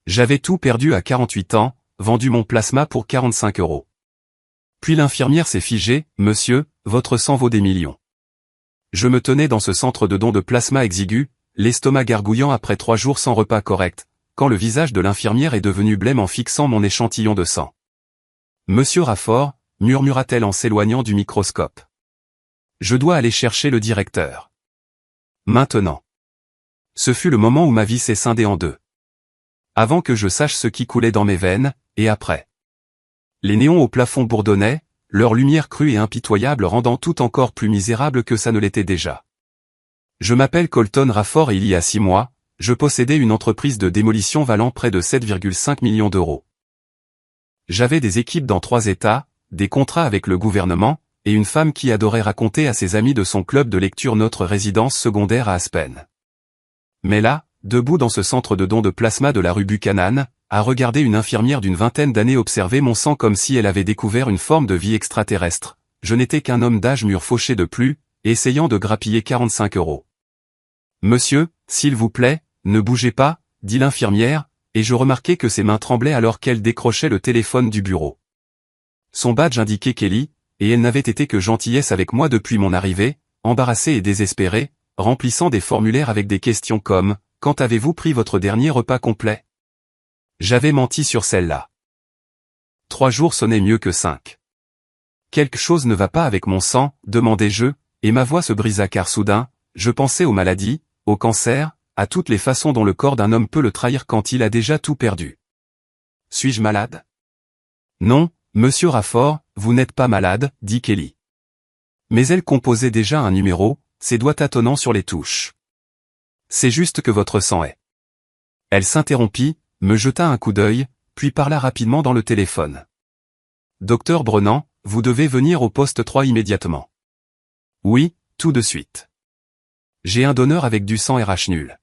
J'avais tout perdu à 48 ans, vendu mon plasma pour 45 €. Puis l'infirmière s'est figée, monsieur, votre sang vaut des millions. Je me tenais dans ce centre de don de plasma exigu, l'estomac gargouillant après 3 jours sans repas correct, quand le visage de l'infirmière est devenu blême en fixant mon échantillon de sang. Monsieur Raffort, murmura-t-elle en s'éloignant du microscope. Je dois aller chercher le directeur. Maintenant. Ce fut le moment où ma vie s'est scindée en deux. Avant que je sache ce qui coulait dans mes veines, et après. Les néons au plafond bourdonnaient, leur lumière crue et impitoyable rendant tout encore plus misérable que ça ne l'était déjà. Je m'appelle Colton Raffort et il y a 6 mois, je possédais une entreprise de démolition valant près de 7,5 millions d'euros. J'avais des équipes dans 3 États, des contrats avec le gouvernement, et une femme qui adorait raconter à ses amis de son club de lecture notre résidence secondaire à Aspen. Mais là, debout dans ce centre de don de plasma de la rue Buchanan, à regarder une infirmière d'une vingtaine d'années observer mon sang comme si elle avait découvert une forme de vie extraterrestre, je n'étais qu'un homme d'âge mûr fauché de plus, essayant de grappiller 45 €. Monsieur, s'il vous plaît, ne bougez pas, dit l'infirmière, et je remarquai que ses mains tremblaient alors qu'elle décrochait le téléphone du bureau. Son badge indiquait Kelly, et elle n'avait été que gentillesse avec moi depuis mon arrivée, embarrassée et désespérée, remplissant des formulaires avec des questions comme « Quand avez-vous pris votre dernier repas complet ?» J'avais menti sur celle-là. 3 jours sonnaient mieux que 5. Quelque chose ne va pas avec mon sang, demandai-je, et ma voix se brisa car soudain, je pensais aux maladies, au cancer, à toutes les façons dont le corps d'un homme peut le trahir quand il a déjà tout perdu. Suis-je malade? Non, monsieur Raffort, vous n'êtes pas malade, dit Kelly. Mais elle composait déjà un numéro, ses doigts tâtonnant sur les touches. C'est juste que votre sang est. Elle s'interrompit, me jeta un coup d'œil, puis parla rapidement dans le téléphone. Docteur Brennan, vous devez venir au poste 3 immédiatement. Oui, tout de suite. J'ai un donneur avec du sang RH nul.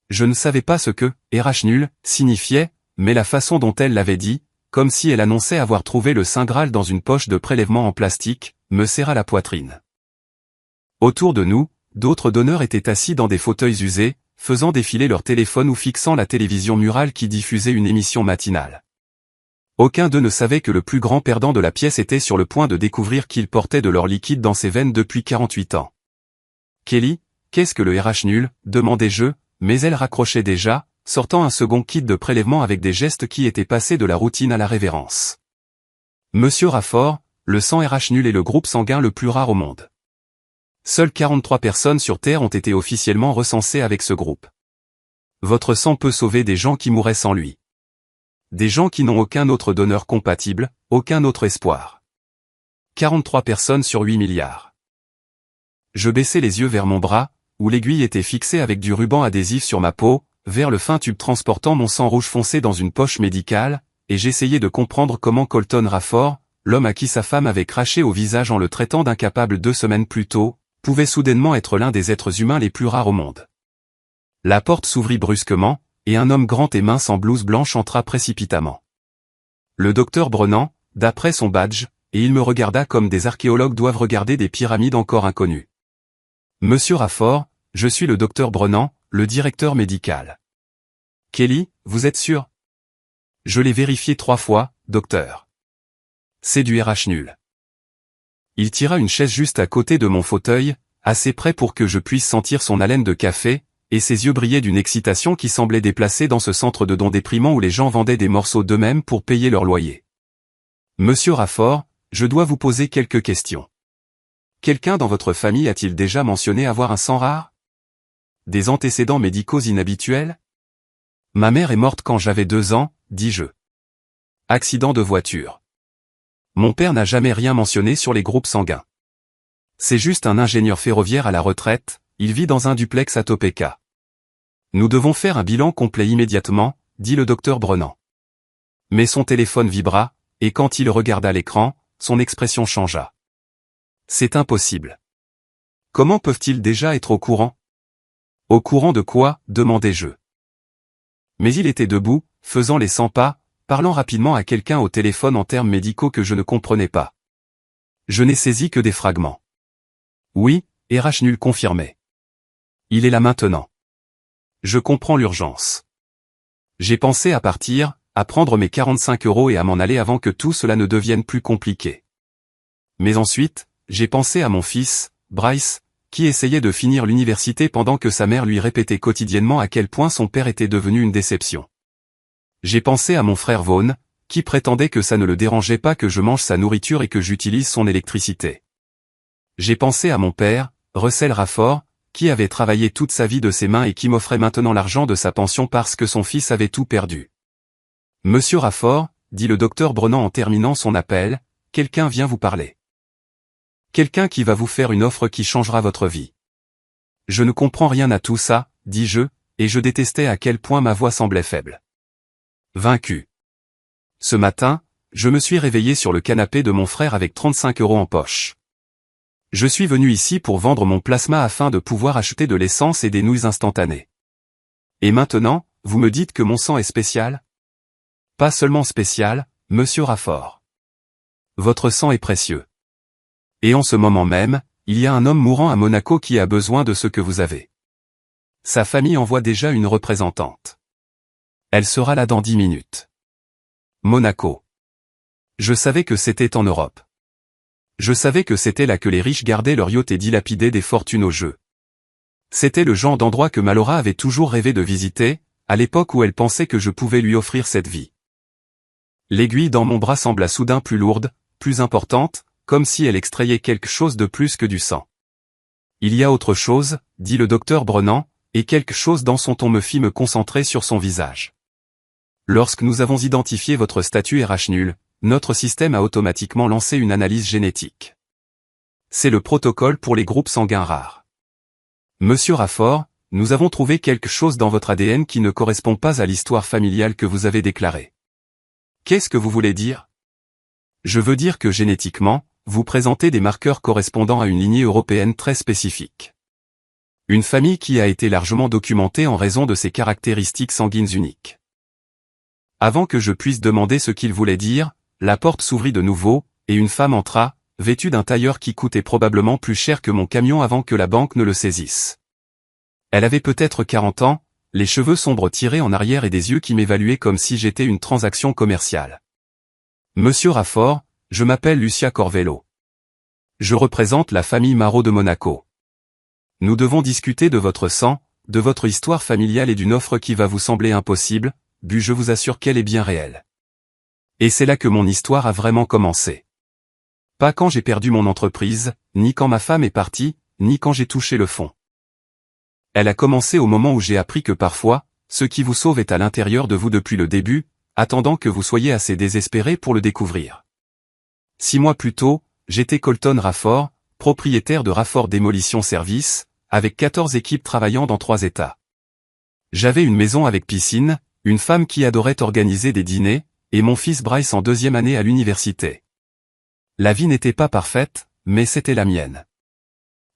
Je ne savais pas ce que RH nul signifiait, mais la façon dont elle l'avait dit, comme si elle annonçait avoir trouvé le Saint Graal dans une poche de prélèvement en plastique, me serra la poitrine. Autour de nous, d'autres donneurs étaient assis dans des fauteuils usés, faisant défiler leur téléphone ou fixant la télévision murale qui diffusait une émission matinale. Aucun d'eux ne savait que le plus grand perdant de la pièce était sur le point de découvrir qu'il portait de l'or liquide dans ses veines depuis 48 ans. Kelly, qu'est-ce que le RH nul, demandai-je, mais elle raccrochait déjà, sortant un second kit de prélèvement avec des gestes qui étaient passés de la routine à la révérence. Monsieur Raffort, le sang RH nul est le groupe sanguin le plus rare au monde. Seules 43 personnes sur Terre ont été officiellement recensées avec ce groupe. Votre sang peut sauver des gens qui mourraient sans lui. Des gens qui n'ont aucun autre donneur compatible, aucun autre espoir. 43 personnes sur 8 milliards. Je baissai les yeux vers mon bras, où l'aiguille était fixée avec du ruban adhésif sur ma peau, vers le fin tube transportant mon sang rouge foncé dans une poche médicale, et j'essayais de comprendre comment Colton Raffort, l'homme à qui sa femme avait craché au visage en le traitant d'incapable 2 semaines plus tôt, pouvait soudainement être l'un des êtres humains les plus rares au monde. La porte s'ouvrit brusquement, et un homme grand et mince en blouse blanche entra précipitamment. Le docteur Brennan, d'après son badge, et il me regarda comme des archéologues doivent regarder des pyramides encore inconnues. Monsieur Raffort, je suis le docteur Brennan, le directeur médical. Kelly, vous êtes sûr? Je l'ai vérifié 3 fois, docteur. C'est du RH nul. Il tira une chaise juste à côté de mon fauteuil, assez près pour que je puisse sentir son haleine de café, et ses yeux brillaient d'une excitation qui semblait déplacée dans ce centre de dons déprimant où les gens vendaient des morceaux d'eux-mêmes pour payer leur loyer. Monsieur Raffort, je dois vous poser quelques questions. Quelqu'un dans votre famille a-t-il déjà mentionné avoir un sang rare? Des antécédents médicaux inhabituels? Ma mère est morte quand j'avais 2 ans, dis-je. Accident de voiture. Mon père n'a jamais rien mentionné sur les groupes sanguins. C'est juste un ingénieur ferroviaire à la retraite, il vit dans un duplex à Topeka. Nous devons faire un bilan complet immédiatement, dit le docteur Brennan. Mais son téléphone vibra, et quand il regarda l'écran, son expression changea. C'est impossible. Comment peuvent-ils déjà être au courant? Au courant de quoi, demandai-je. Mais il était debout, faisant les 100 pas, parlant rapidement à quelqu'un au téléphone en termes médicaux que je ne comprenais pas. Je n'ai saisi que des fragments. Oui, RH nul confirmait. Il est là maintenant. Je comprends l'urgence. J'ai pensé à partir, à prendre mes 45 € et à m'en aller avant que tout cela ne devienne plus compliqué. Mais ensuite, j'ai pensé à mon fils, Bryce, qui essayait de finir l'université pendant que sa mère lui répétait quotidiennement à quel point son père était devenu une déception. J'ai pensé à mon frère Vaughn, qui prétendait que ça ne le dérangeait pas que je mange sa nourriture et que j'utilise son électricité. J'ai pensé à mon père, Russell Rafford, qui avait travaillé toute sa vie de ses mains et qui m'offrait maintenant l'argent de sa pension parce que son fils avait tout perdu. Monsieur Rafford, dit le docteur Brennan en terminant son appel, quelqu'un vient vous parler. Quelqu'un qui va vous faire une offre qui changera votre vie. Je ne comprends rien à tout ça, dis-je, et je détestais à quel point ma voix semblait faible. Vaincu. Ce matin, je me suis réveillé sur le canapé de mon frère avec 35 € en poche. Je suis venu ici pour vendre mon plasma afin de pouvoir acheter de l'essence et des nouilles instantanées. Et maintenant, vous me dites que mon sang est spécial? Pas seulement spécial, monsieur Rafford. Votre sang est précieux. Et en ce moment même, il y a un homme mourant à Monaco qui a besoin de ce que vous avez. Sa famille envoie déjà une représentante. Elle sera là dans 10 minutes. Monaco. Je savais que c'était en Europe. Je savais que c'était là que les riches gardaient leur yacht et dilapidaient des fortunes au jeu. C'était le genre d'endroit que Malora avait toujours rêvé de visiter, à l'époque où elle pensait que je pouvais lui offrir cette vie. L'aiguille dans mon bras sembla soudain plus lourde, plus importante, comme si elle extrayait quelque chose de plus que du sang. Il y a autre chose, dit le docteur Brennan, et quelque chose dans son ton me fit me concentrer sur son visage. Lorsque nous avons identifié votre statut RH nul, notre système a automatiquement lancé une analyse génétique. C'est le protocole pour les groupes sanguins rares. Monsieur Rafford, nous avons trouvé quelque chose dans votre ADN qui ne correspond pas à l'histoire familiale que vous avez déclarée. Qu'est-ce que vous voulez dire? Je veux dire que génétiquement, vous présentez des marqueurs correspondant à une lignée européenne très spécifique. Une famille qui a été largement documentée en raison de ses caractéristiques sanguines uniques. Avant que je puisse demander ce qu'il voulait dire, la porte s'ouvrit de nouveau, et une femme entra, vêtue d'un tailleur qui coûtait probablement plus cher que mon camion avant que la banque ne le saisisse. Elle avait peut-être 40 ans, les cheveux sombres tirés en arrière et des yeux qui m'évaluaient comme si j'étais une transaction commerciale. Monsieur Rafford, je m'appelle Lucia Corvello. Je représente la famille Marot de Monaco. Nous devons discuter de votre sang, de votre histoire familiale et d'une offre qui va vous sembler impossible, but je vous assure qu'elle est bien réelle. Et c'est là que mon histoire a vraiment commencé. Pas quand j'ai perdu mon entreprise, ni quand ma femme est partie, ni quand j'ai touché le fond. Elle a commencé au moment où j'ai appris que parfois, ce qui vous sauve est à l'intérieur de vous depuis le début, attendant que vous soyez assez désespéré pour le découvrir. 6 mois plus tôt, j'étais Colton Rafford, propriétaire de Rafford Démolition Service, avec 14 équipes travaillant dans 3 États. J'avais une maison avec piscine, une femme qui adorait organiser des dîners, et mon fils Bryce en 2e année à l'université. La vie n'était pas parfaite, mais c'était la mienne.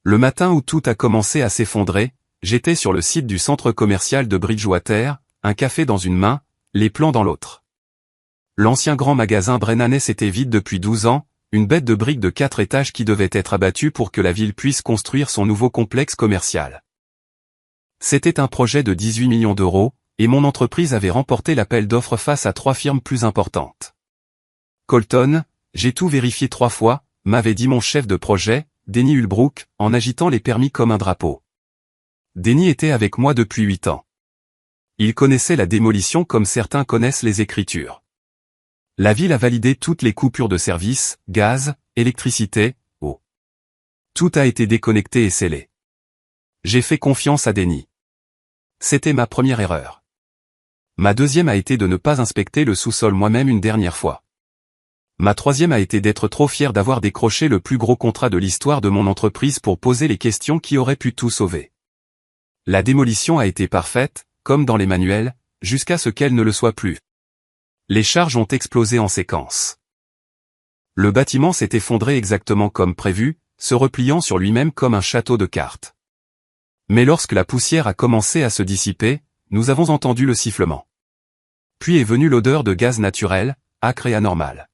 Le matin où tout a commencé à s'effondrer, j'étais sur le site du centre commercial de Bridgewater, un café dans une main, les plans dans l'autre. L'ancien grand magasin Brennanès était vide depuis 12 ans, une bête de briques de 4 étages qui devait être abattue pour que la ville puisse construire son nouveau complexe commercial. C'était un projet de 18 millions d'euros, et mon entreprise avait remporté l'appel d'offres face à 3 firmes plus importantes. Colton, j'ai tout vérifié 3 fois, m'avait dit mon chef de projet, Denny Hulbrook, en agitant les permis comme un drapeau. Denny était avec moi depuis 8 ans. Il connaissait la démolition comme certains connaissent les écritures. La ville a validé toutes les coupures de service, gaz, électricité, eau. Tout a été déconnecté et scellé. J'ai fait confiance à Denny. C'était ma première erreur. Ma deuxième a été de ne pas inspecter le sous-sol moi-même une dernière fois. Ma troisième a été d'être trop fier d'avoir décroché le plus gros contrat de l'histoire de mon entreprise pour poser les questions qui auraient pu tout sauver. La démolition a été parfaite, comme dans les manuels, jusqu'à ce qu'elle ne le soit plus. Les charges ont explosé en séquence. Le bâtiment s'est effondré exactement comme prévu, se repliant sur lui-même comme un château de cartes. Mais lorsque la poussière a commencé à se dissiper, nous avons entendu le sifflement. Puis est venue l'odeur de gaz naturel, âcre et anormale.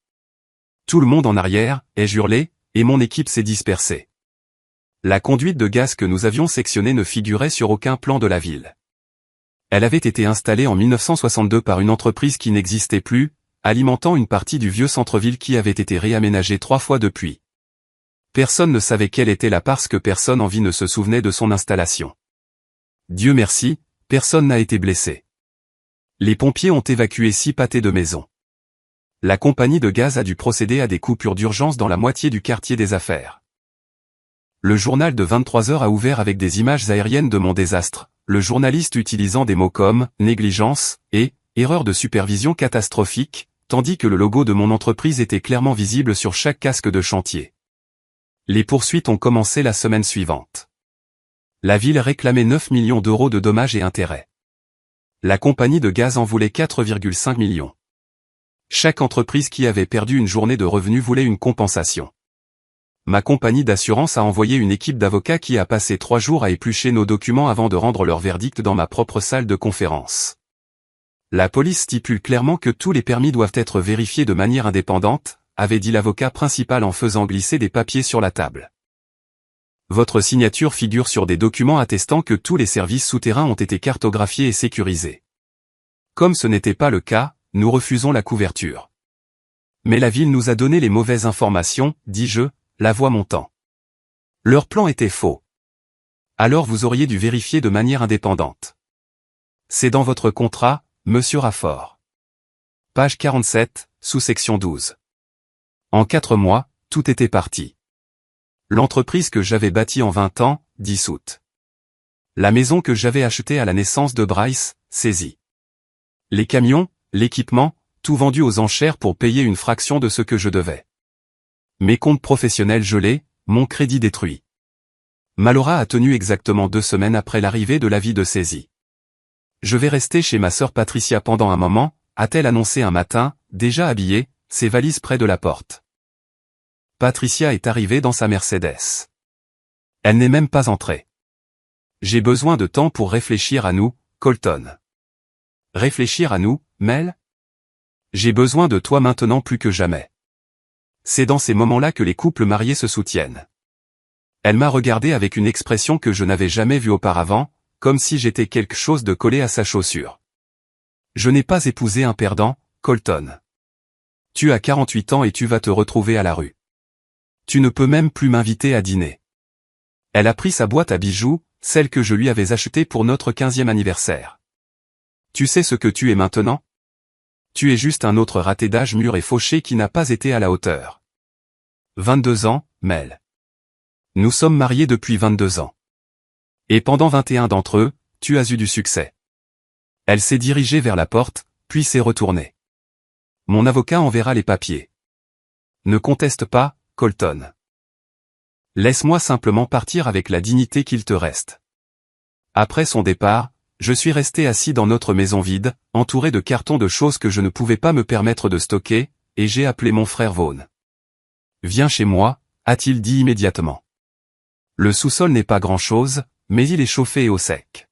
Tout le monde en arrière, ai-je hurlé, et mon équipe s'est dispersée. La conduite de gaz que nous avions sectionnée ne figurait sur aucun plan de la ville. Elle avait été installée en 1962 par une entreprise qui n'existait plus, alimentant une partie du vieux centre-ville qui avait été réaménagé 3 fois depuis. Personne ne savait quelle était la parce que personne en vie ne se souvenait de son installation. Dieu merci, personne n'a été blessé. Les pompiers ont évacué 6 pâtés de maison. La compagnie de gaz a dû procéder à des coupures d'urgence dans la moitié du quartier des affaires. Le journal de 23 heures a ouvert avec des images aériennes de mon désastre, le journaliste utilisant des mots comme « négligence » et « erreur de supervision catastrophique », tandis que le logo de mon entreprise était clairement visible sur chaque casque de chantier. Les poursuites ont commencé la semaine suivante. La ville réclamait 9 millions d'euros de dommages et intérêts. La compagnie de gaz en voulait 4,5 millions. Chaque entreprise qui avait perdu une journée de revenus voulait une compensation. Ma compagnie d'assurance a envoyé une équipe d'avocats qui a passé 3 jours à éplucher nos documents avant de rendre leur verdict dans ma propre salle de conférence. La police stipule clairement que tous les permis doivent être vérifiés de manière indépendante, avait dit l'avocat principal en faisant glisser des papiers sur la table. Votre signature figure sur des documents attestant que tous les services souterrains ont été cartographiés et sécurisés. Comme ce n'était pas le cas, nous refusons la couverture. Mais la ville nous a donné les mauvaises informations, dis-je, la voix montant. Leur plan était faux. Alors vous auriez dû vérifier de manière indépendante. C'est dans votre contrat, Monsieur Raffort. Page 47, sous-section 12. En 4 mois, tout était parti. L'entreprise que j'avais bâtie en 20 ans, dissoute. La maison que j'avais achetée à la naissance de Bryce, saisie. Les camions, l'équipement, tout vendu aux enchères pour payer une fraction de ce que je devais. Mes comptes professionnels gelés, mon crédit détruit. Malora a tenu exactement 2 semaines après l'arrivée de l'avis de saisie. Je vais rester chez ma sœur Patricia pendant un moment, a-t-elle annoncé un matin, déjà habillée, ses valises près de la porte. Patricia est arrivée dans sa Mercedes. Elle n'est même pas entrée. J'ai besoin de temps pour réfléchir à nous, Colton. Réfléchir à nous, Mel? J'ai besoin de toi maintenant plus que jamais. C'est dans ces moments-là que les couples mariés se soutiennent. Elle m'a regardé avec une expression que je n'avais jamais vue auparavant, comme si j'étais quelque chose de collé à sa chaussure. Je n'ai pas épousé un perdant, Colton. Tu as 48 ans et tu vas te retrouver à la rue. Tu ne peux même plus m'inviter à dîner. Elle a pris sa boîte à bijoux, celle que je lui avais achetée pour notre 15e anniversaire. Tu sais ce que tu es maintenant? Tu es juste un autre raté d'âge mûr et fauché qui n'a pas été à la hauteur. 22 ans, Mel. Nous sommes mariés depuis 22 ans. Et pendant 21 d'entre eux, tu as eu du succès. Elle s'est dirigée vers la porte, puis s'est retournée. Mon avocat enverra les papiers. Ne conteste pas, Colton. Laisse-moi simplement partir avec la dignité qu'il te reste. Après son départ, je suis resté assis dans notre maison vide, entouré de cartons de choses que je ne pouvais pas me permettre de stocker, et j'ai appelé mon frère Vaughn. Viens chez moi, a-t-il dit immédiatement. Le sous-sol n'est pas grand-chose, mais il est chauffé et au sec.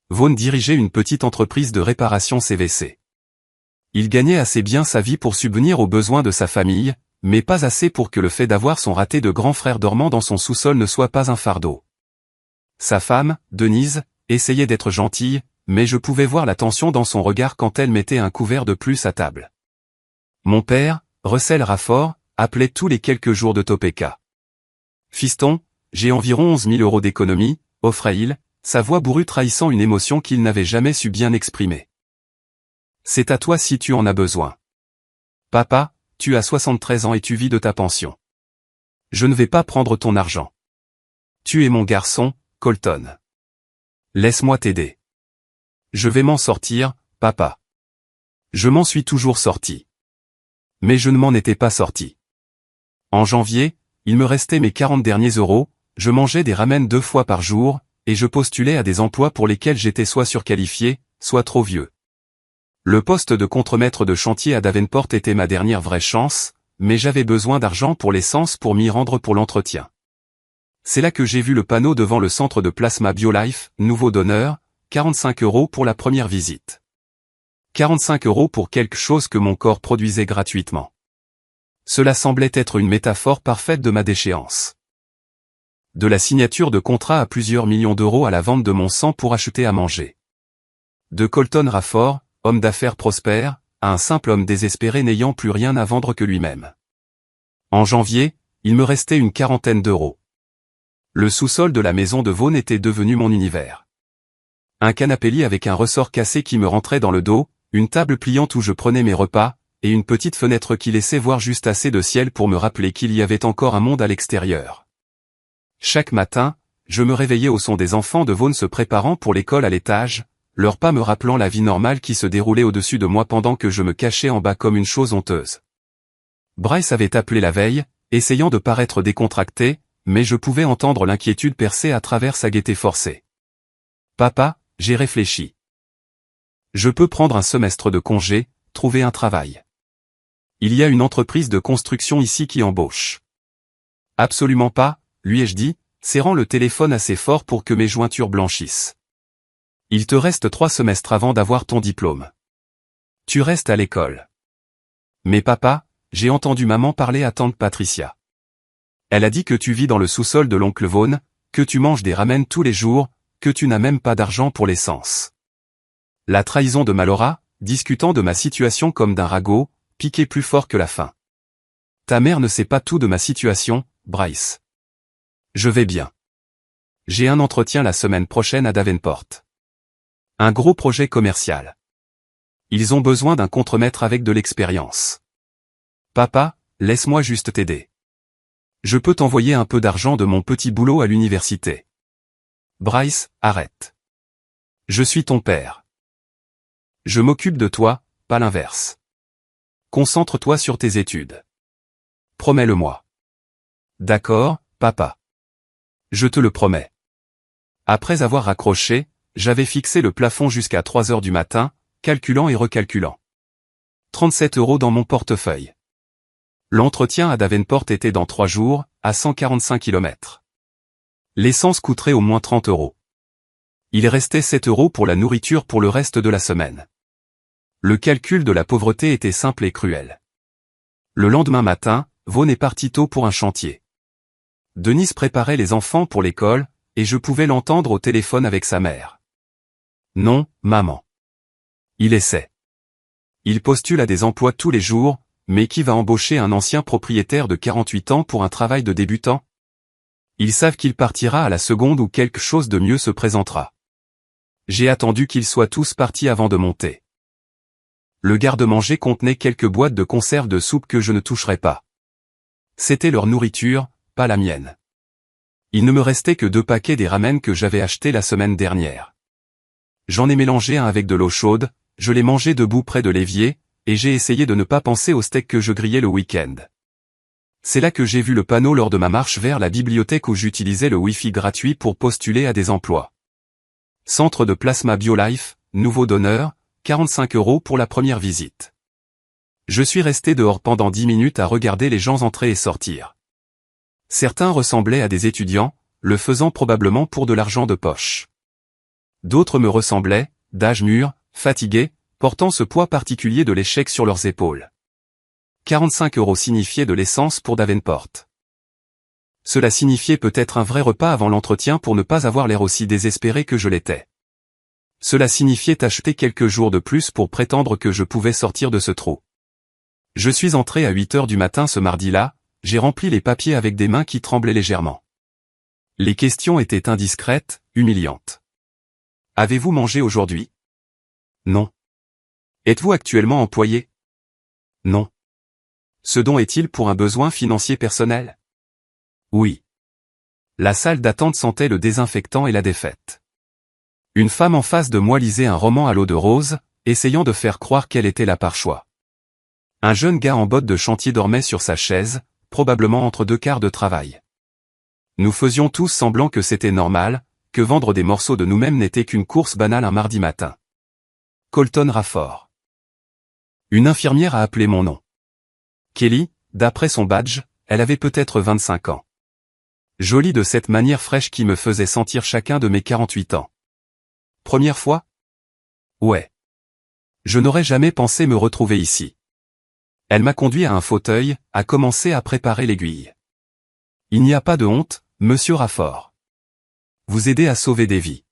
Vaughn dirigeait une petite entreprise de réparation CVC. Il gagnait assez bien sa vie pour subvenir aux besoins de sa famille, mais pas assez pour que le fait d'avoir son raté de grand frère dormant dans son sous-sol ne soit pas un fardeau. Sa femme, Denise, essayait d'être gentille, mais je pouvais voir la tension dans son regard quand elle mettait un couvert de plus à table. Mon père, Russell Raffort, appelait tous les quelques jours de Topeka. Fiston, j'ai environ 11 000 euros d'économie, offrait-il, sa voix bourrue trahissant une émotion qu'il n'avait jamais su bien exprimer. C'est à toi si tu en as besoin. Papa, tu as 73 ans et tu vis de ta pension. Je ne vais pas prendre ton argent. Tu es mon garçon, Colton. Laisse-moi t'aider. Je vais m'en sortir, papa. Je m'en suis toujours sorti. Mais je ne m'en étais pas sorti. En janvier, il me restait mes 40 derniers euros, je mangeais des ramen 2 fois par jour, et je postulais à des emplois pour lesquels j'étais soit surqualifié, soit trop vieux. Le poste de contremaître de chantier à Davenport était ma dernière vraie chance, mais j'avais besoin d'argent pour l'essence pour m'y rendre pour l'entretien. C'est là que j'ai vu le panneau devant le centre de plasma BioLife, nouveau donneur, 45 € pour la première visite. 45 € pour quelque chose que mon corps produisait gratuitement. Cela semblait être une métaphore parfaite de ma déchéance. De la signature de contrat à plusieurs millions d'euros à la vente de mon sang pour acheter à manger. De Colton Rafford, homme d'affaires prospère, à un simple homme désespéré n'ayant plus rien à vendre que lui-même. En janvier, il me restait une quarantaine d'euros. Le sous-sol de la maison de Vaughan était devenu mon univers. Un canapé lit avec un ressort cassé qui me rentrait dans le dos, une table pliante où je prenais mes repas, et une petite fenêtre qui laissait voir juste assez de ciel pour me rappeler qu'il y avait encore un monde à l'extérieur. Chaque matin, je me réveillais au son des enfants de Vaughan se préparant pour l'école à l'étage, leurs pas me rappelant la vie normale qui se déroulait au-dessus de moi pendant que je me cachais en bas comme une chose honteuse. Bryce avait appelé la veille, essayant de paraître décontracté, mais je pouvais entendre l'inquiétude percer à travers sa gaieté forcée. « Papa, j'ai réfléchi. Je peux prendre un semestre de congé, trouver un travail. Il y a une entreprise de construction ici qui embauche. » « Absolument pas, lui ai-je dit, serrant le téléphone assez fort pour que mes jointures blanchissent. Il te reste 3 semestres avant d'avoir ton diplôme. Tu restes à l'école. Mais papa, j'ai entendu maman parler à tante Patricia. Elle a dit que tu vis dans le sous-sol de l'oncle Vaughan, que tu manges des ramen tous les jours, que tu n'as même pas d'argent pour l'essence. La trahison de Malora, discutant de ma situation comme d'un ragot, piquait plus fort que la faim. Ta mère ne sait pas tout de ma situation, Bryce. Je vais bien. J'ai un entretien la semaine prochaine à Davenport. Un gros projet commercial. Ils ont besoin d'un contremaître avec de l'expérience. Papa, laisse-moi juste t'aider. Je peux t'envoyer un peu d'argent de mon petit boulot à l'université. Bryce, arrête. Je suis ton père. Je m'occupe de toi, pas l'inverse. Concentre-toi sur tes études. Promets-le-moi. D'accord, papa. Je te le promets. Après avoir raccroché, j'avais fixé le plafond jusqu'à 3 heures du matin, calculant et recalculant. 37 € dans mon portefeuille. L'entretien à Davenport était dans 3 jours, à 145 km. L'essence coûterait au moins 30 €. Il restait 7 € pour la nourriture pour le reste de la semaine. Le calcul de la pauvreté était simple et cruel. Le lendemain matin, Vaughan est parti tôt pour un chantier. Denise préparait les enfants pour l'école, et je pouvais l'entendre au téléphone avec sa mère. Non, maman. Il essaie. Il postule à des emplois tous les jours, mais qui va embaucher un ancien propriétaire de 48 ans pour un travail de débutant? Ils savent qu'il partira à la seconde où quelque chose de mieux se présentera. J'ai attendu qu'ils soient tous partis avant de monter. Le garde-manger contenait quelques boîtes de conserve de soupe que je ne toucherais pas. C'était leur nourriture, pas la mienne. Il ne me restait que 2 paquets des ramen que j'avais achetés la semaine dernière. J'en ai mélangé un avec de l'eau chaude, je l'ai mangé debout près de l'évier, et j'ai essayé de ne pas penser au steak que je grillais le week-end. C'est là que j'ai vu le panneau lors de ma marche vers la bibliothèque où j'utilisais le Wi-Fi gratuit pour postuler à des emplois. Centre de plasma BioLife, nouveau donneur, 45 € pour la première visite. Je suis resté dehors pendant 10 minutes à regarder les gens entrer et sortir. Certains ressemblaient à des étudiants, le faisant probablement pour de l'argent de poche. D'autres me ressemblaient, d'âge mûr, fatigués, portant ce poids particulier de l'échec sur leurs épaules. 45 € signifiait de l'essence pour Davenport. Cela signifiait peut-être un vrai repas avant l'entretien pour ne pas avoir l'air aussi désespéré que je l'étais. Cela signifiait acheter quelques jours de plus pour prétendre que je pouvais sortir de ce trou. Je suis entré à 8 heures du matin ce mardi-là, j'ai rempli les papiers avec des mains qui tremblaient légèrement. Les questions étaient indiscrètes, humiliantes. Avez-vous mangé aujourd'hui? Non. Êtes-vous actuellement employé? Non. Ce don est-il pour un besoin financier personnel? Oui. La salle d'attente sentait le désinfectant et la défaite. Une femme en face de moi lisait un roman à l'eau de rose, essayant de faire croire qu'elle était là par choix. Un jeune gars en bottes de chantier dormait sur sa chaise, probablement entre 2 quarts de travail. Nous faisions tous semblant que c'était normal, que vendre des morceaux de nous-mêmes n'était qu'une course banale un mardi matin. Colton Rafford. Une infirmière a appelé mon nom. Kelly, d'après son badge, elle avait peut-être 25 ans. Jolie de cette manière fraîche qui me faisait sentir chacun de mes 48 ans. Première fois? Ouais. Je n'aurais jamais pensé me retrouver ici. Elle m'a conduit à un fauteuil, a commencé à préparer l'aiguille. Il n'y a pas de honte, monsieur Rafford. Vous aidez à sauver des vies.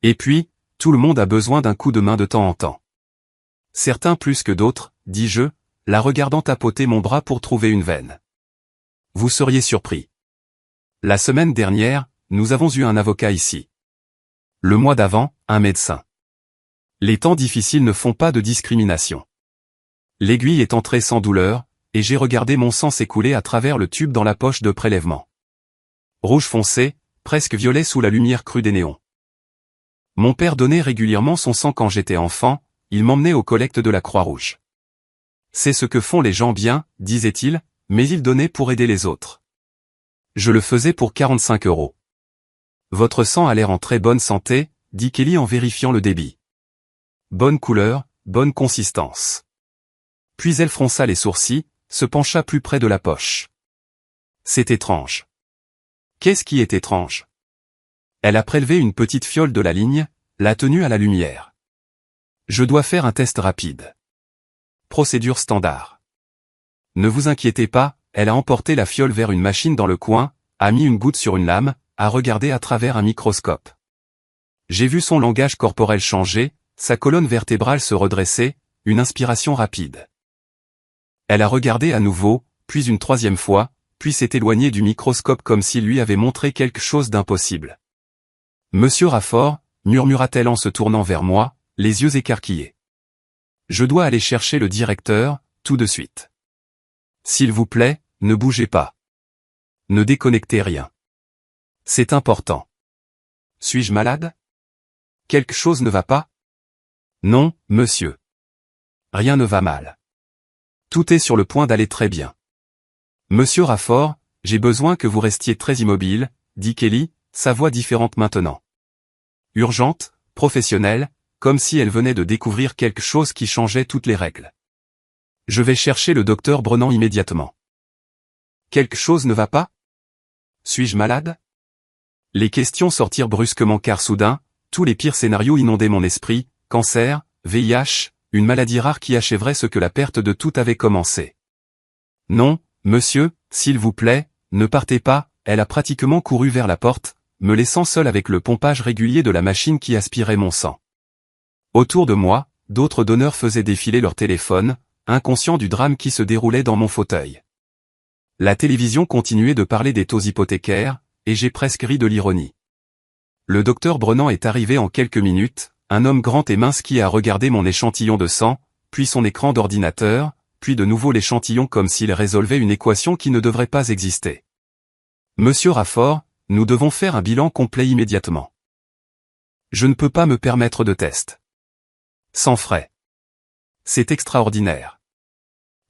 Et puis, Tout le monde a besoin d'un coup de main de temps en temps. Certains plus que d'autres, dis-je, la regardant tapoter mon bras pour trouver une veine. Vous seriez surpris. La semaine dernière, nous avons eu un avocat ici. Le mois d'avant, un médecin. Les temps difficiles ne font pas de discrimination. L'aiguille est entrée sans douleur, et j'ai regardé mon sang s'écouler à travers le tube dans la poche de prélèvement. Rouge foncé, presque violet sous la lumière crue des néons. Mon père donnait régulièrement son sang quand j'étais enfant, il m'emmenait aux collectes de la Croix-Rouge. C'est ce que font les gens bien, disait-il, mais il donnait pour aider les autres. Je le faisais pour 45 €. Votre sang a l'air en très bonne santé, dit Kelly en vérifiant le débit. Bonne couleur, bonne consistance. Puis elle fronça les sourcils, se pencha plus près de la poche. C'est étrange. Qu'est-ce qui est étrange? Elle a prélevé une petite fiole de la ligne, l'a tenue à la lumière. Je dois faire un test rapide. Procédure standard. Ne vous inquiétez pas, elle a emporté la fiole vers une machine dans le coin, a mis une goutte sur une lame, a regardé à travers un microscope. J'ai vu son langage corporel changer, sa colonne vertébrale se redresser, une inspiration rapide. Elle a regardé à nouveau, puis une troisième fois, puis s'est éloignée du microscope comme s'il lui avait montré quelque chose d'impossible. Monsieur Raffort, murmura-t-elle en se tournant vers moi, les yeux écarquillés. Je dois aller chercher le directeur, tout de suite. S'il vous plaît, ne bougez pas. Ne déconnectez rien. C'est important. Suis-je malade? Quelque chose ne va pas? Non, monsieur. Rien ne va mal. Tout est sur le point d'aller très bien. Monsieur Raffort, j'ai besoin que vous restiez très immobile, dit Kelly, sa voix différente maintenant. Urgente, professionnelle, comme si elle venait de découvrir quelque chose qui changeait toutes les règles. Je vais chercher le docteur Brennan immédiatement. Quelque chose ne va pas? Suis-je malade? Les questions sortirent brusquement car soudain, tous les pires scénarios inondaient mon esprit, cancer, VIH, une maladie rare qui achèverait ce que la perte de tout avait commencé. Non, monsieur, s'il vous plaît, ne partez pas, elle a pratiquement couru vers la porte, me laissant seul avec le pompage régulier de la machine qui aspirait mon sang. Autour de moi, d'autres donneurs faisaient défiler leur téléphone, inconscients du drame qui se déroulait dans mon fauteuil. La télévision continuait de parler des taux hypothécaires, et j'ai presque ri de l'ironie. Le docteur Brennan est arrivé en quelques minutes, un homme grand et mince qui a regardé mon échantillon de sang, puis son écran d'ordinateur, puis de nouveau l'échantillon comme s'il résolvait une équation qui ne devrait pas exister. Monsieur Raffort, nous devons faire un bilan complet immédiatement. Je ne peux pas me permettre de test. Sans frais. C'est extraordinaire.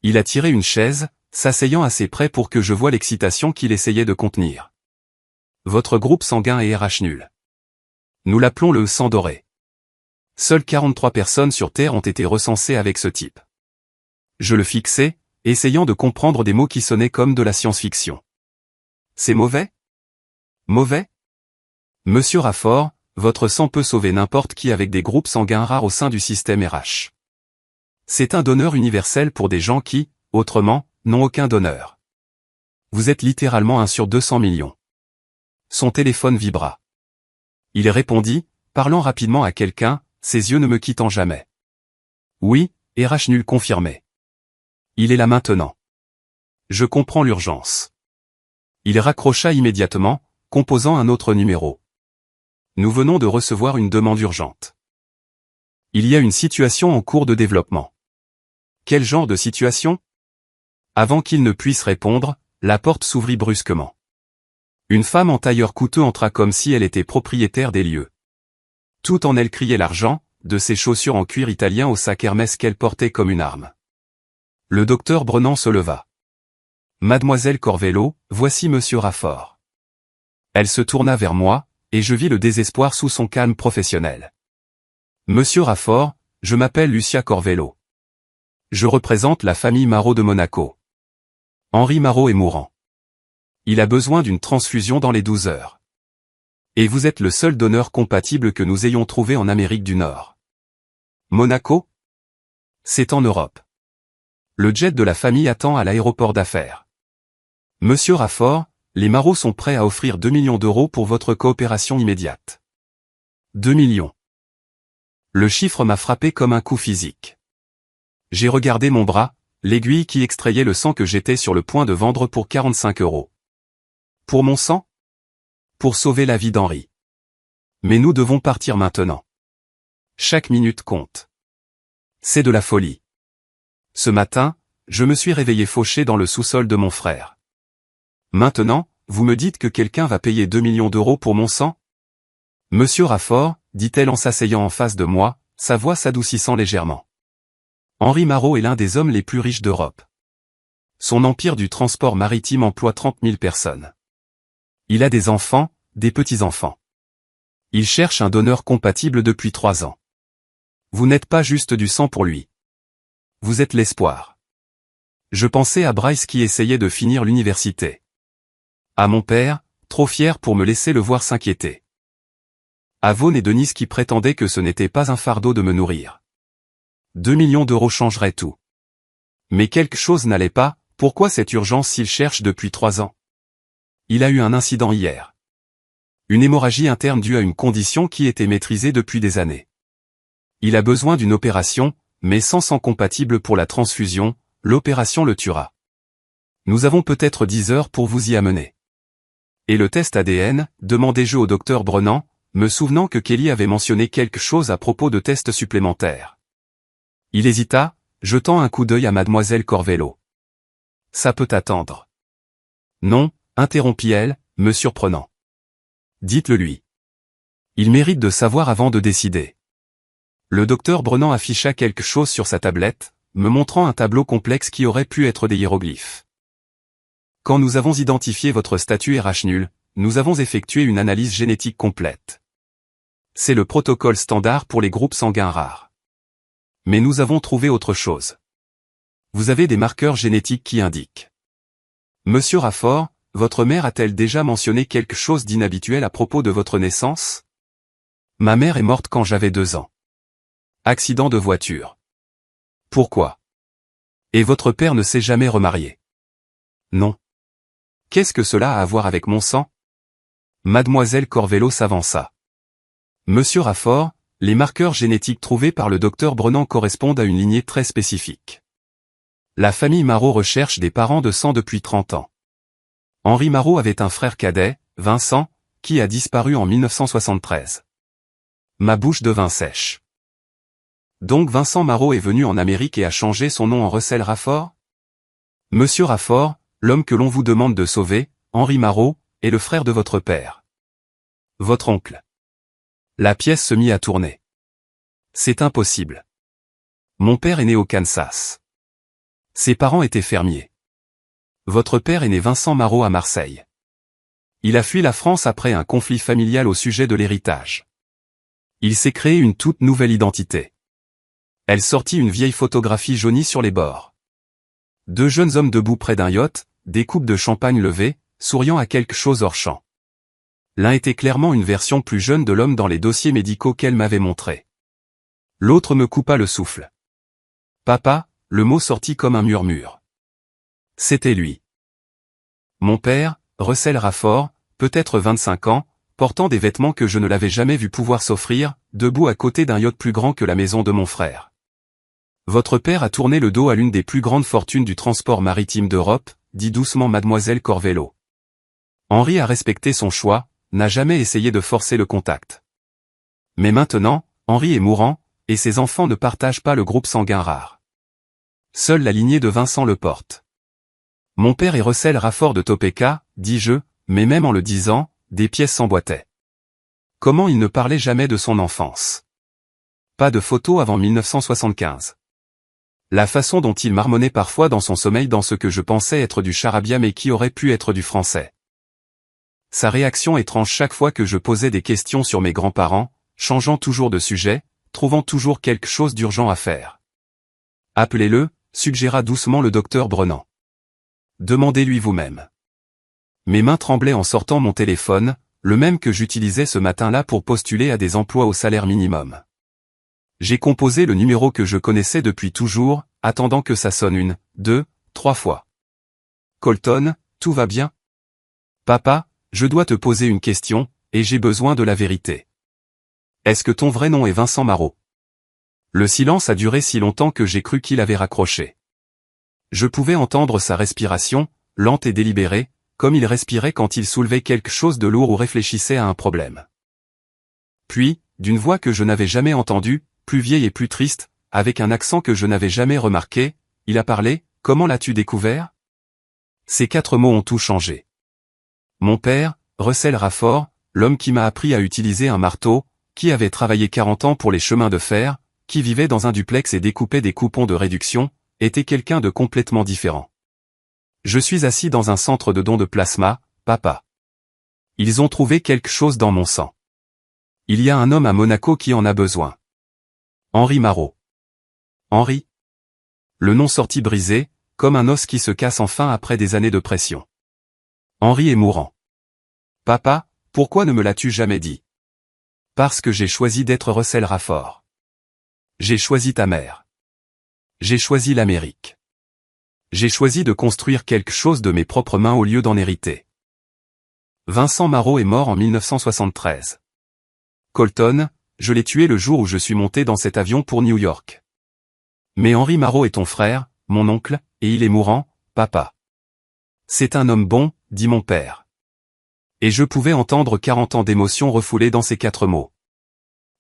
Il a tiré une chaise, s'asseyant assez près pour que je voie l'excitation qu'il essayait de contenir. Votre groupe sanguin est RH nul. Nous l'appelons le sang doré. Seules 43 personnes sur Terre ont été recensées avec ce type. Je le fixais, essayant de comprendre des mots qui sonnaient comme de la science-fiction. C'est mauvais? Mauvais? Monsieur Raffort, votre sang peut sauver n'importe qui avec des groupes sanguins rares au sein du système RH. C'est un donneur universel pour des gens qui, autrement, n'ont aucun donneur. Vous êtes littéralement 1 sur 200 millions. Son téléphone vibra. Il répondit, parlant rapidement à quelqu'un, ses yeux ne me quittant jamais. Oui, RH nul confirmé. Il est là maintenant. Je comprends l'urgence. Il raccrocha immédiatement, composant un autre numéro. Nous venons de recevoir une demande urgente. Il y a une situation en cours de développement. Quel genre de situation? Avant qu'il ne puisse répondre, la porte s'ouvrit brusquement. Une femme en tailleur coûteux entra comme si elle était propriétaire des lieux. Tout en elle criait l'argent, de ses chaussures en cuir italien au sac Hermès qu'elle portait comme une arme. Le docteur Brennan se leva. Mademoiselle Corvello, voici monsieur Raffort. Elle se tourna vers moi, et je vis le désespoir sous son calme professionnel. Monsieur Raffort, je m'appelle Lucia Corvello. Je représente la famille Marot de Monaco. Henri Marot est mourant. Il a besoin d'une transfusion dans les 12 heures. Et vous êtes le seul donneur compatible que nous ayons trouvé en Amérique du Nord. Monaco? C'est en Europe. Le jet de la famille attend à l'aéroport d'affaires. Monsieur Raffort, les Marot sont prêts à offrir 2 millions d'euros pour votre coopération immédiate. 2 millions. Le chiffre m'a frappé comme un coup physique. J'ai regardé mon bras, l'aiguille qui extrayait le sang que j'étais sur le point de vendre pour 45 €. Pour mon sang? Pour sauver la vie d'Henri. Mais nous devons partir maintenant. Chaque minute compte. C'est de la folie. Ce matin, je me suis réveillé fauché dans le sous-sol de mon frère. Maintenant, vous me dites que quelqu'un va payer 2 millions d'euros pour mon sang? Monsieur Raffort, dit-elle en s'asseyant en face de moi, sa voix s'adoucissant légèrement. Henri Marot est l'un des hommes les plus riches d'Europe. Son empire du transport maritime emploie 30 000 personnes. Il a des enfants, des petits-enfants. Il cherche un donneur compatible depuis 3 ans. Vous n'êtes pas juste du sang pour lui. Vous êtes l'espoir. Je pensais à Bryce qui essayait de finir l'université. À mon père, trop fier pour me laisser le voir s'inquiéter. À Vaughan et Denise qui prétendaient que ce n'était pas un fardeau de me nourrir. 2 millions d'euros changeraient tout. Mais quelque chose n'allait pas, pourquoi cette urgence s'il cherche depuis 3 ans? Il a eu un incident hier. Une hémorragie interne due à une condition qui était maîtrisée depuis des années. Il a besoin d'une opération, mais sans sang compatible pour la transfusion, l'opération le tuera. Nous avons peut-être 10 heures pour vous y amener. Et le test ADN, demandai-je au docteur Brennan, me souvenant que Kelly avait mentionné quelque chose à propos de tests supplémentaires. Il hésita, jetant un coup d'œil à mademoiselle Corvello. Ça peut attendre. Non, interrompit-elle, me surprenant. Dites-le lui. Il mérite de savoir avant de décider. Le docteur Brennan afficha quelque chose sur sa tablette, me montrant un tableau complexe qui aurait pu être des hiéroglyphes. Quand nous avons identifié votre statut RH nul, nous avons effectué une analyse génétique complète. C'est le protocole standard pour les groupes sanguins rares. Mais nous avons trouvé autre chose. Vous avez des marqueurs génétiques qui indiquent. Monsieur Raffort, votre mère a-t-elle déjà mentionné quelque chose d'inhabituel à propos de votre naissance? Ma mère est morte quand j'avais 2 ans. Accident de voiture. Pourquoi? Et votre père ne s'est jamais remarié? Non. Qu'est-ce que cela a à voir avec mon sang? Mademoiselle Corvello s'avança. Monsieur Raffort, les marqueurs génétiques trouvés par le docteur Brennan correspondent à une lignée très spécifique. La famille Marot recherche des parents de sang depuis 30 ans. Henri Marot avait un frère cadet, Vincent, qui a disparu en 1973. Ma bouche devint sèche. Donc Vincent Marot est venu en Amérique et a changé son nom en Russell Raffort? Monsieur Raffort, l'homme que l'on vous demande de sauver, Henri Marot, est le frère de votre père. Votre oncle. La pièce se mit à tourner. C'est impossible. Mon père est né au Kansas. Ses parents étaient fermiers. Votre père est né Vincent Marot à Marseille. Il a fui la France après un conflit familial au sujet de l'héritage. Il s'est créé une toute nouvelle identité. Elle sortit une vieille photographie jaunie sur les bords. 2 jeunes hommes debout près d'un yacht, des coupes de champagne levées, souriant à quelque chose hors champ. L'un était clairement une version plus jeune de l'homme dans les dossiers médicaux qu'elle m'avait montrés. L'autre me coupa le souffle. Papa, le mot sortit comme un murmure. C'était lui. Mon père, Russell Raffort, peut-être 25 ans, portant des vêtements que je ne l'avais jamais vu pouvoir s'offrir, debout à côté d'un yacht plus grand que la maison de mon frère. Votre père a tourné le dos à l'une des plus grandes fortunes du transport maritime d'Europe, dit doucement mademoiselle Corvello. Henri a respecté son choix, n'a jamais essayé de forcer le contact. Mais maintenant, Henri est mourant, et ses enfants ne partagent pas le groupe sanguin rare. Seule la lignée de Vincent le porte. Mon père est Russell Raffort de Topeka, dis-je, mais même en le disant, des pièces s'emboîtaient. Comment il ne parlait jamais de son enfance? Pas de photos avant 1975. La façon dont il marmonnait parfois dans son sommeil dans ce que je pensais être du charabia mais qui aurait pu être du français. Sa réaction étrange chaque fois que je posais des questions sur mes grands-parents, changeant toujours de sujet, trouvant toujours quelque chose d'urgent à faire. Appelez-le, suggéra doucement le docteur Brennan. Demandez-lui vous-même. Mes mains tremblaient en sortant mon téléphone, le même que j'utilisais ce matin-là pour postuler à des emplois au salaire minimum. J'ai composé le numéro que je connaissais depuis toujours, attendant que ça sonne 1, 2, 3 fois. Colton, tout va bien? Papa, je dois te poser une question, et j'ai besoin de la vérité. Est-ce que ton vrai nom est Vincent Marot? Le silence a duré si longtemps que j'ai cru qu'il avait raccroché. Je pouvais entendre sa respiration, lente et délibérée, comme il respirait quand il soulevait quelque chose de lourd ou réfléchissait à un problème. Puis, d'une voix que je n'avais jamais entendue, plus vieille et plus triste, avec un accent que je n'avais jamais remarqué, il a parlé. « Comment l'as-tu découvert ?» Ces 4 mots ont tout changé. Mon père, Russell Rafford, l'homme qui m'a appris à utiliser un marteau, qui avait travaillé 40 ans pour les chemins de fer, qui vivait dans un duplex et découpait des coupons de réduction, était quelqu'un de complètement différent. Je suis assis dans un centre de don de plasma, papa. Ils ont trouvé quelque chose dans mon sang. Il y a un homme à Monaco qui en a besoin. Henri Marot. Henri. Le nom sortit brisé, comme un os qui se casse enfin après des années de pression. Henri est mourant. Papa, pourquoi ne me l'as-tu jamais dit? Parce que j'ai choisi d'être Russell Rafford. J'ai choisi ta mère. J'ai choisi l'Amérique. J'ai choisi de construire quelque chose de mes propres mains au lieu d'en hériter. Vincent Marot est mort en 1973. Colton, je l'ai tué le jour où je suis monté dans cet avion pour New York. Mais Henri Marot est ton frère, mon oncle, et il est mourant, papa. C'est un homme bon, dit mon père. Et je pouvais entendre 40 ans d'émotion refoulées dans ces 4 mots.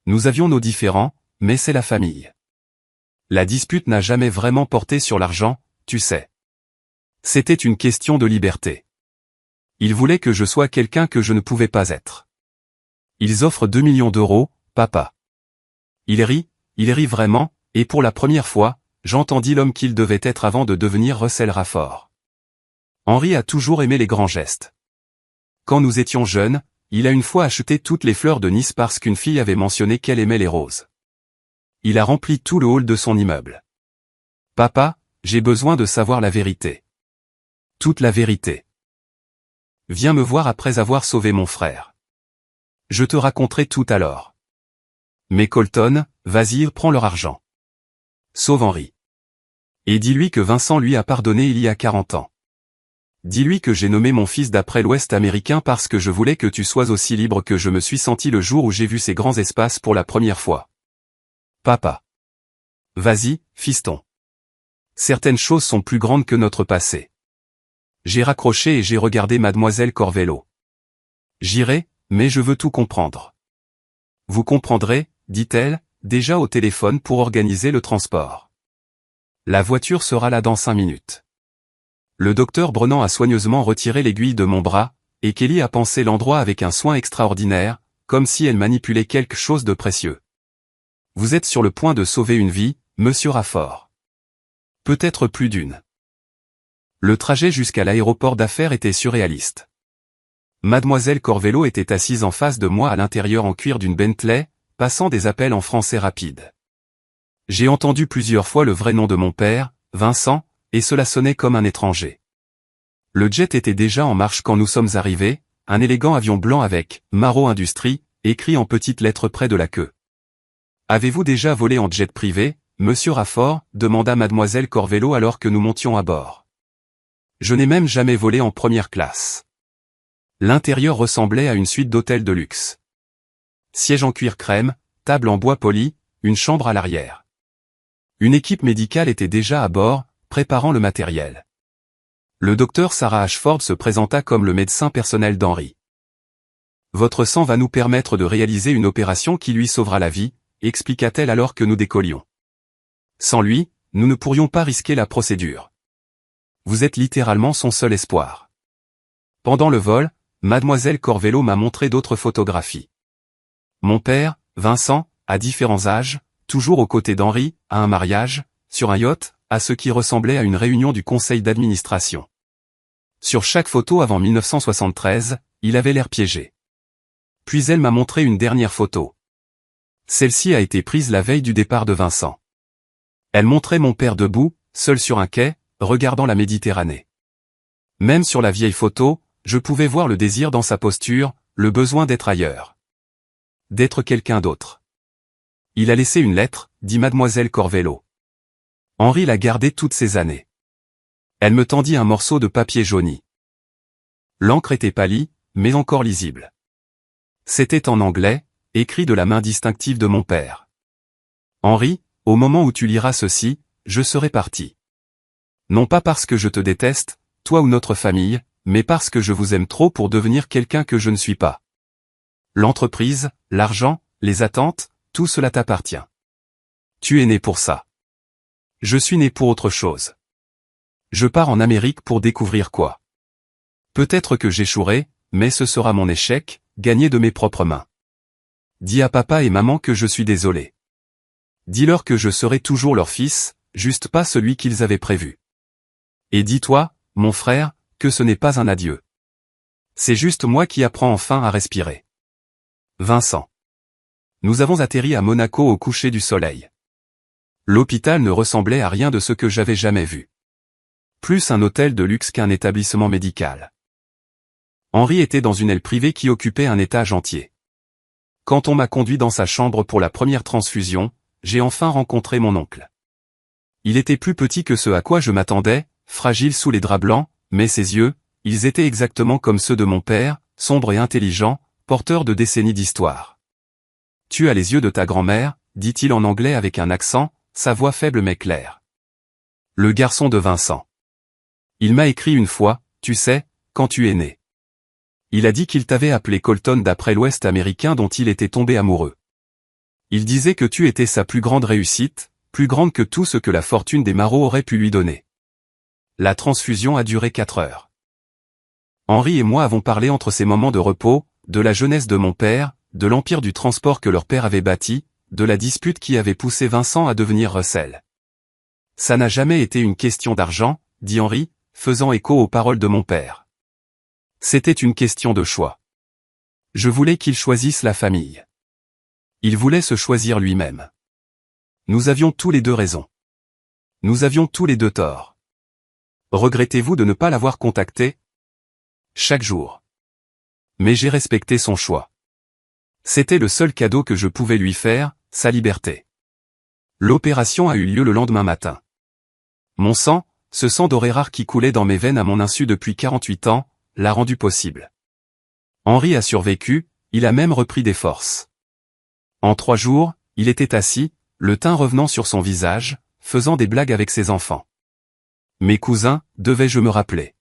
Nous avions nos différends, mais c'est la famille. La dispute n'a jamais vraiment porté sur l'argent, tu sais. C'était une question de liberté. Ils voulaient que je sois quelqu'un que je ne pouvais pas être. Ils offrent 2 millions d'euros, papa. Il rit vraiment, et pour la première fois, j'entendis l'homme qu'il devait être avant de devenir Russell Rafford. Henri a toujours aimé les grands gestes. Quand nous étions jeunes, il a une fois acheté toutes les fleurs de Nice parce qu'une fille avait mentionné qu'elle aimait les roses. Il a rempli tout le hall de son immeuble. Papa, j'ai besoin de savoir la vérité. Toute la vérité. Viens me voir après avoir sauvé mon frère. Je te raconterai tout alors. Mais Colton, vas-y, prends leur argent. Sauve Henri. Et dis-lui que Vincent lui a pardonné il y a 40 ans. Dis-lui que j'ai nommé mon fils d'après l'Ouest américain parce que je voulais que tu sois aussi libre que je me suis senti le jour où j'ai vu ces grands espaces pour la première fois. Papa. Vas-y, fiston. Certaines choses sont plus grandes que notre passé. J'ai raccroché et j'ai regardé Mademoiselle Corvello. J'irai, mais je veux tout comprendre. Vous comprendrez, dit-elle, déjà au téléphone pour organiser le transport. La voiture sera là dans 5 minutes. Le docteur Brennan a soigneusement retiré l'aiguille de mon bras, et Kelly a pansé l'endroit avec un soin extraordinaire, comme si elle manipulait quelque chose de précieux. Vous êtes sur le point de sauver une vie, monsieur Rafford. Peut-être plus d'une. Le trajet jusqu'à l'aéroport d'affaires était surréaliste. Mademoiselle Corvello était assise en face de moi à l'intérieur en cuir d'une Bentley, passant des appels en français rapide. J'ai entendu plusieurs fois le vrai nom de mon père, Vincent, et cela sonnait comme un étranger. Le jet était déjà en marche quand nous sommes arrivés, un élégant avion blanc avec « Marot Industries » écrit en petites lettres près de la queue. « Avez-vous déjà volé en jet privé, monsieur Rafford ?» demanda Mademoiselle Corvello alors que nous montions à bord. Je n'ai même jamais volé en première classe. L'intérieur ressemblait à une suite d'hôtels de luxe. Siège en cuir crème, table en bois poli, une chambre à l'arrière. Une équipe médicale était déjà à bord, préparant le matériel. Le docteur Sarah Ashford se présenta comme le médecin personnel d'Henri. Votre sang va nous permettre de réaliser une opération qui lui sauvera la vie, expliqua-t-elle alors que nous décollions. Sans lui, nous ne pourrions pas risquer la procédure. Vous êtes littéralement son seul espoir. Pendant le vol, Mademoiselle Corvello m'a montré d'autres photographies. Mon père, Vincent, à différents âges, toujours aux côtés d'Henri, à un mariage, sur un yacht, à ce qui ressemblait à une réunion du conseil d'administration. Sur chaque photo avant 1973, il avait l'air piégé. Puis elle m'a montré une dernière photo. Celle-ci a été prise la veille du départ de Vincent. Elle montrait mon père debout, seul sur un quai, regardant la Méditerranée. Même sur la vieille photo, je pouvais voir le désir dans sa posture, le besoin d'être ailleurs. D'être quelqu'un d'autre. Il a laissé une lettre, dit Mademoiselle Corvello. Henri l'a gardée toutes ces années. Elle me tendit un morceau de papier jauni. L'encre était pâlie, mais encore lisible. C'était en anglais, écrit de la main distinctive de mon père. Henri, au moment où tu liras ceci, je serai parti. Non pas parce que je te déteste, toi ou notre famille, mais parce que je vous aime trop pour devenir quelqu'un que je ne suis pas. L'entreprise, l'argent, les attentes, tout cela t'appartient. Tu es né pour ça. Je suis né pour autre chose. Je pars en Amérique pour découvrir quoi. Peut-être que j'échouerai, mais ce sera mon échec, gagné de mes propres mains. Dis à papa et maman que je suis désolé. Dis-leur que je serai toujours leur fils, juste pas celui qu'ils avaient prévu. Et dis-toi, mon frère, que ce n'est pas un adieu. C'est juste moi qui apprends enfin à respirer. Vincent. Nous avons atterri à Monaco au coucher du soleil. L'hôpital ne ressemblait à rien de ce que j'avais jamais vu. Plus un hôtel de luxe qu'un établissement médical. Henri était dans une aile privée qui occupait un étage entier. Quand on m'a conduit dans sa chambre pour la première transfusion, j'ai enfin rencontré mon oncle. Il était plus petit que ce à quoi je m'attendais, fragile sous les draps blancs, mais ses yeux, ils étaient exactement comme ceux de mon père, sombres et intelligents, porteurs de décennies d'histoire. « Tu as les yeux de ta grand-mère », dit-il en anglais avec un accent, sa voix faible mais claire. Le garçon de Vincent. Il m'a écrit une fois, tu sais, quand tu es né. Il a dit qu'il t'avait appelé Colton d'après l'Ouest américain dont il était tombé amoureux. Il disait que tu étais sa plus grande réussite, plus grande que tout ce que la fortune des Marot aurait pu lui donner. La transfusion a duré 4 heures. Henri et moi avons parlé entre ces moments de repos, de la jeunesse de mon père, de l'empire du transport que leur père avait bâti, de la dispute qui avait poussé Vincent à devenir Russell. Ça n'a jamais été une question d'argent, dit Henri, faisant écho aux paroles de mon père. C'était une question de choix. Je voulais qu'il choisisse la famille. Il voulait se choisir lui-même. Nous avions tous les deux raison. Nous avions tous les deux tort. Regrettez-vous de ne pas l'avoir contacté? Chaque jour. Mais j'ai respecté son choix. C'était le seul cadeau que je pouvais lui faire, sa liberté. L'opération a eu lieu le lendemain matin. Mon sang, ce sang doré rare qui coulait dans mes veines à mon insu depuis 48 ans, l'a rendu possible. Henri a survécu, il a même repris des forces. En 3 jours, il était assis, le teint revenant sur son visage, faisant des blagues avec ses enfants. Mes cousins, devais-je me rappeler.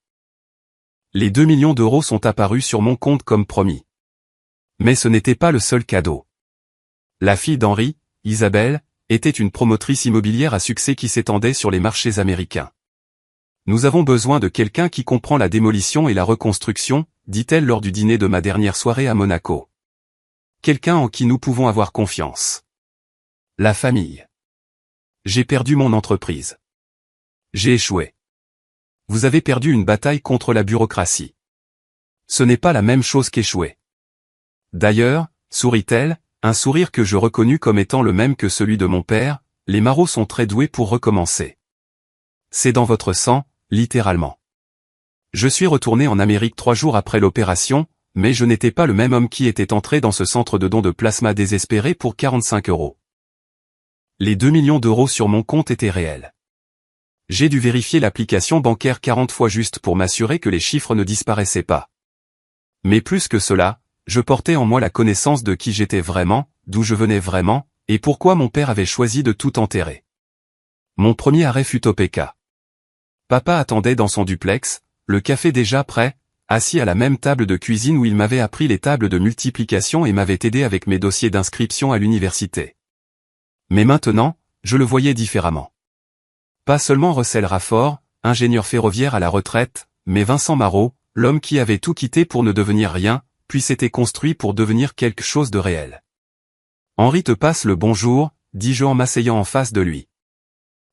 Les 2 millions d'euros sont apparus sur mon compte comme promis. Mais ce n'était pas le seul cadeau. La fille d'Henri, Isabelle, était une promotrice immobilière à succès qui s'étendait sur les marchés américains. Nous avons besoin de quelqu'un qui comprend la démolition et la reconstruction, dit-elle lors du dîner de ma dernière soirée à Monaco. Quelqu'un en qui nous pouvons avoir confiance. La famille. J'ai perdu mon entreprise. J'ai échoué. Vous avez perdu une bataille contre la bureaucratie. Ce n'est pas la même chose qu'échouer. D'ailleurs, sourit-elle, un sourire que je reconnus comme étant le même que celui de mon père, les Marot sont très doués pour recommencer. C'est dans votre sang, littéralement. Je suis retourné en Amérique 3 jours après l'opération, mais je n'étais pas le même homme qui était entré dans ce centre de dons de plasma désespéré pour 45 €. Les 2 millions d'euros sur mon compte étaient réels. J'ai dû vérifier l'application bancaire 40 fois juste pour m'assurer que les chiffres ne disparaissaient pas. Mais plus que cela, je portais en moi la connaissance de qui j'étais vraiment, d'où je venais vraiment, et pourquoi mon père avait choisi de tout enterrer. Mon premier arrêt fut au PK. Papa attendait dans son duplex, le café déjà prêt, assis à la même table de cuisine où il m'avait appris les tables de multiplication et m'avait aidé avec mes dossiers d'inscription à l'université. Mais maintenant, je le voyais différemment. Pas seulement Russell Rafford, ingénieur ferroviaire à la retraite, mais Vincent Marot, l'homme qui avait tout quitté pour ne devenir rien, puis s'était construit pour devenir quelque chose de réel. Henri te passe le bonjour, dis-je en m'asseyant en face de lui.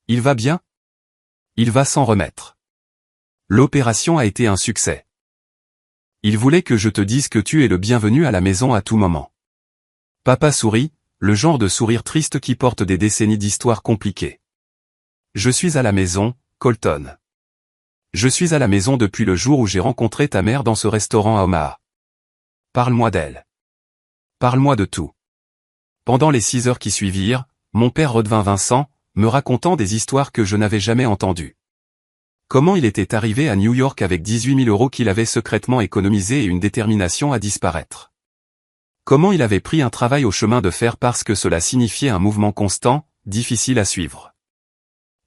Il va bien? Il va s'en remettre. L'opération a été un succès. Il voulait que je te dise que tu es le bienvenu à la maison à tout moment. Papa sourit, le genre de sourire triste qui porte des décennies d'histoire compliquées. Je suis à la maison, Colton. Je suis à la maison depuis le jour où j'ai rencontré ta mère dans ce restaurant à Omaha. Parle-moi d'elle. Parle-moi de tout. Pendant les 6 heures qui suivirent, mon père redevint Vincent, me racontant des histoires que je n'avais jamais entendues. Comment il était arrivé à New York avec 18 000 € qu'il avait secrètement économisés et une détermination à disparaître. Comment il avait pris un travail au chemin de fer parce que cela signifiait un mouvement constant, difficile à suivre.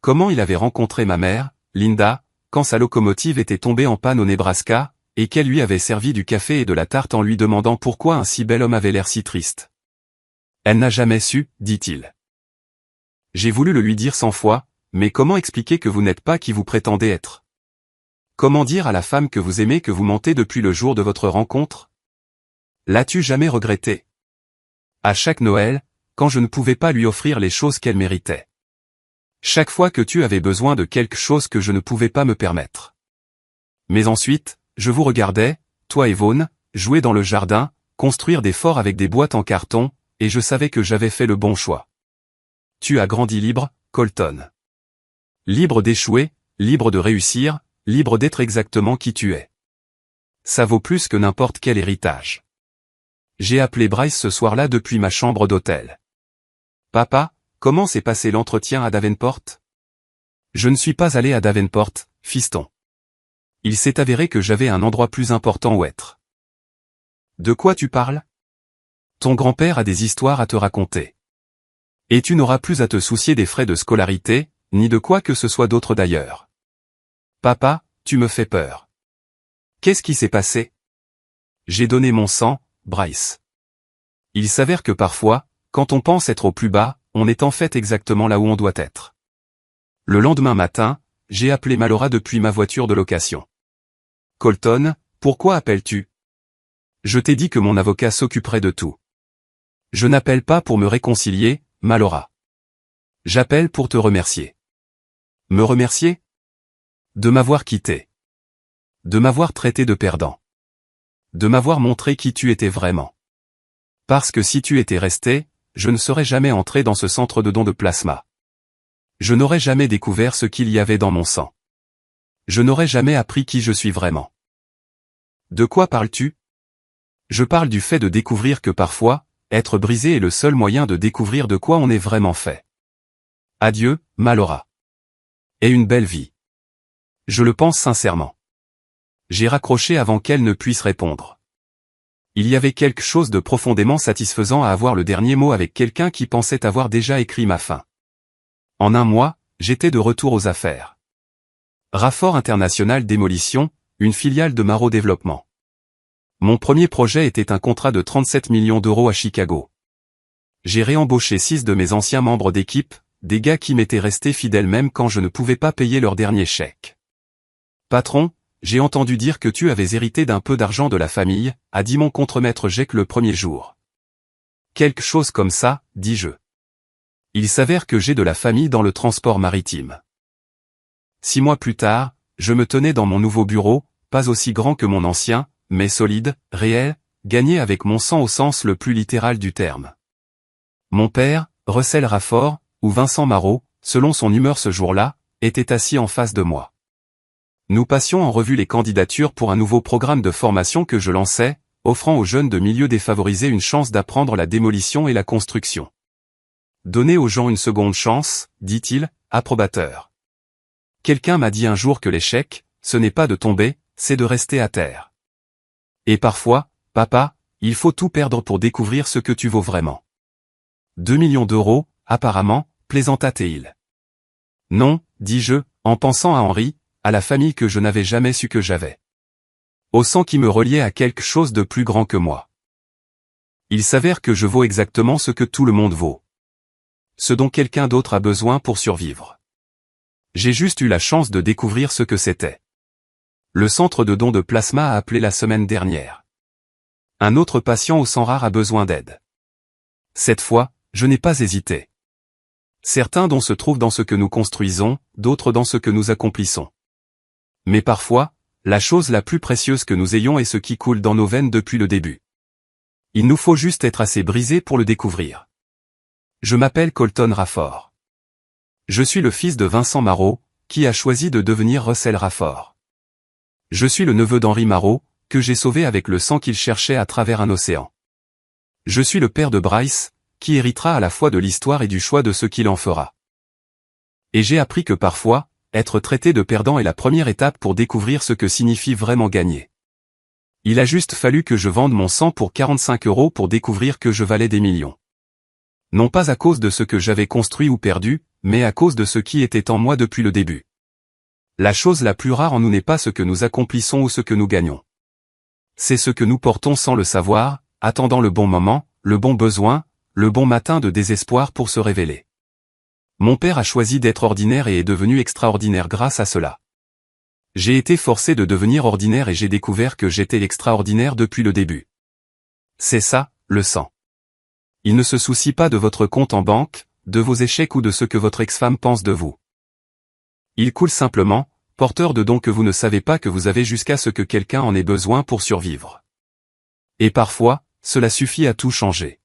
Comment il avait rencontré ma mère, Linda, quand sa locomotive était tombée en panne au Nebraska, et qu'elle lui avait servi du café et de la tarte en lui demandant pourquoi un si bel homme avait l'air si triste. Elle n'a jamais su, dit-il. J'ai voulu le lui dire 100 fois, mais comment expliquer que vous n'êtes pas qui vous prétendez être? Comment dire à la femme que vous aimez que vous mentez depuis le jour de votre rencontre? L'as-tu jamais regretté? À chaque Noël, quand je ne pouvais pas lui offrir les choses qu'elle méritait. Chaque fois que tu avais besoin de quelque chose que je ne pouvais pas me permettre. Mais ensuite, je vous regardais, toi et Vaughn, jouer dans le jardin, construire des forts avec des boîtes en carton, et je savais que j'avais fait le bon choix. Tu as grandi libre, Colton. Libre d'échouer, libre de réussir, libre d'être exactement qui tu es. Ça vaut plus que n'importe quel héritage. J'ai appelé Bryce ce soir-là depuis ma chambre d'hôtel. Papa, comment s'est passé l'entretien à Davenport? Je ne suis pas allé à Davenport, fiston. Il s'est avéré que j'avais un endroit plus important où être. De quoi tu parles? Ton grand-père a des histoires à te raconter. Et tu n'auras plus à te soucier des frais de scolarité, ni de quoi que ce soit d'autre d'ailleurs. Papa, tu me fais peur. Qu'est-ce qui s'est passé? J'ai donné mon sang, Bryce. Il s'avère que parfois, quand on pense être au plus bas, on est en fait exactement là où on doit être. Le lendemain matin, j'ai appelé Malora depuis ma voiture de location. Colton, pourquoi appelles-tu? Je t'ai dit que mon avocat s'occuperait de tout. Je n'appelle pas pour me réconcilier, Malora. J'appelle pour te remercier. Me remercier? De m'avoir quitté. De m'avoir traité de perdant. De m'avoir montré qui tu étais vraiment. Parce que si tu étais resté, je ne serais jamais entré dans ce centre de don de plasma. Je n'aurais jamais découvert ce qu'il y avait dans mon sang. Je n'aurais jamais appris qui je suis vraiment. De quoi parles-tu? Je parle du fait de découvrir que parfois, être brisé est le seul moyen de découvrir de quoi on est vraiment fait. Adieu, Malora. Et une belle vie. Je le pense sincèrement. J'ai raccroché avant qu'elle ne puisse répondre. Il y avait quelque chose de profondément satisfaisant à avoir le dernier mot avec quelqu'un qui pensait avoir déjà écrit ma fin. En un mois, j'étais de retour aux affaires. Raffort International Démolition, une filiale de Maro Développement. Mon premier projet était un contrat de 37 millions d'euros à Chicago. J'ai réembauché 6 de mes anciens membres d'équipe, des gars qui m'étaient restés fidèles même quand je ne pouvais pas payer leur dernier chèque. Patron, j'ai entendu dire que tu avais hérité d'un peu d'argent de la famille, a dit mon contremaître Jake le premier jour. Quelque chose comme ça, dis-je. Il s'avère que j'ai de la famille dans le transport maritime. 6 mois plus tard, je me tenais dans mon nouveau bureau, pas aussi grand que mon ancien, mais solide, réel, gagné avec mon sang au sens le plus littéral du terme. Mon père, Russell Raffort, ou Vincent Marot, selon son humeur ce jour-là, était assis en face de moi. Nous passions en revue les candidatures pour un nouveau programme de formation que je lançais, offrant aux jeunes de milieux défavorisés une chance d'apprendre la démolition et la construction. Donnez aux gens une seconde chance, dit-il, approbateur. Quelqu'un m'a dit un jour que l'échec, ce n'est pas de tomber, c'est de rester à terre. Et parfois, papa, il faut tout perdre pour découvrir ce que tu vaux vraiment. 2 millions d'euros, apparemment, plaisanta-t-il. Non, dis-je, en pensant à Henri, à la famille que je n'avais jamais su que j'avais. Au sang qui me reliait à quelque chose de plus grand que moi. Il s'avère que je vaux exactement ce que tout le monde vaut. Ce dont quelqu'un d'autre a besoin pour survivre. J'ai juste eu la chance de découvrir ce que c'était. Le centre de don de plasma a appelé la semaine dernière. Un autre patient au sang rare a besoin d'aide. Cette fois, je n'ai pas hésité. Certains dons se trouvent dans ce que nous construisons, d'autres dans ce que nous accomplissons. Mais parfois, la chose la plus précieuse que nous ayons est ce qui coule dans nos veines depuis le début. Il nous faut juste être assez brisés pour le découvrir. Je m'appelle Colton Raffort. Je suis le fils de Vincent Marot, qui a choisi de devenir Russell Raffort. Je suis le neveu d'Henri Marot, que j'ai sauvé avec le sang qu'il cherchait à travers un océan. Je suis le père de Bryce, qui héritera à la fois de l'histoire et du choix de ce qu'il en fera. Et j'ai appris que parfois, être traité de perdant est la première étape pour découvrir ce que signifie vraiment gagner. Il a juste fallu que je vende mon sang pour 45 € pour découvrir que je valais des millions. Non pas à cause de ce que j'avais construit ou perdu, mais à cause de ce qui était en moi depuis le début. La chose la plus rare en nous n'est pas ce que nous accomplissons ou ce que nous gagnons. C'est ce que nous portons sans le savoir, attendant le bon moment, le bon besoin, le bon matin de désespoir pour se révéler. Mon père a choisi d'être ordinaire et est devenu extraordinaire grâce à cela. J'ai été forcé de devenir ordinaire et j'ai découvert que j'étais extraordinaire depuis le début. C'est ça, le sang. Il ne se soucie pas de votre compte en banque, de vos échecs ou de ce que votre ex-femme pense de vous. Il coule simplement, porteur de dons que vous ne savez pas que vous avez jusqu'à ce que quelqu'un en ait besoin pour survivre. Et parfois, cela suffit à tout changer.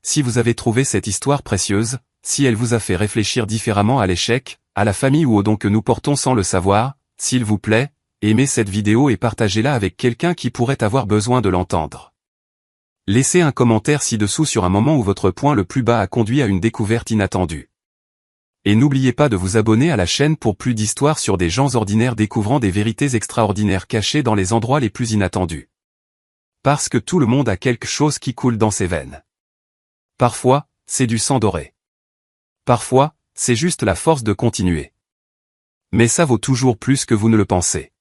Si vous avez trouvé cette histoire précieuse, si elle vous a fait réfléchir différemment à l'échec, à la famille ou aux dons que nous portons sans le savoir, s'il vous plaît, aimez cette vidéo et partagez-la avec quelqu'un qui pourrait avoir besoin de l'entendre. Laissez un commentaire ci-dessous sur un moment où votre point le plus bas a conduit à une découverte inattendue. Et n'oubliez pas de vous abonner à la chaîne pour plus d'histoires sur des gens ordinaires découvrant des vérités extraordinaires cachées dans les endroits les plus inattendus. Parce que tout le monde a quelque chose qui coule dans ses veines. Parfois, c'est du sang doré. Parfois, c'est juste la force de continuer. Mais ça vaut toujours plus que vous ne le pensez.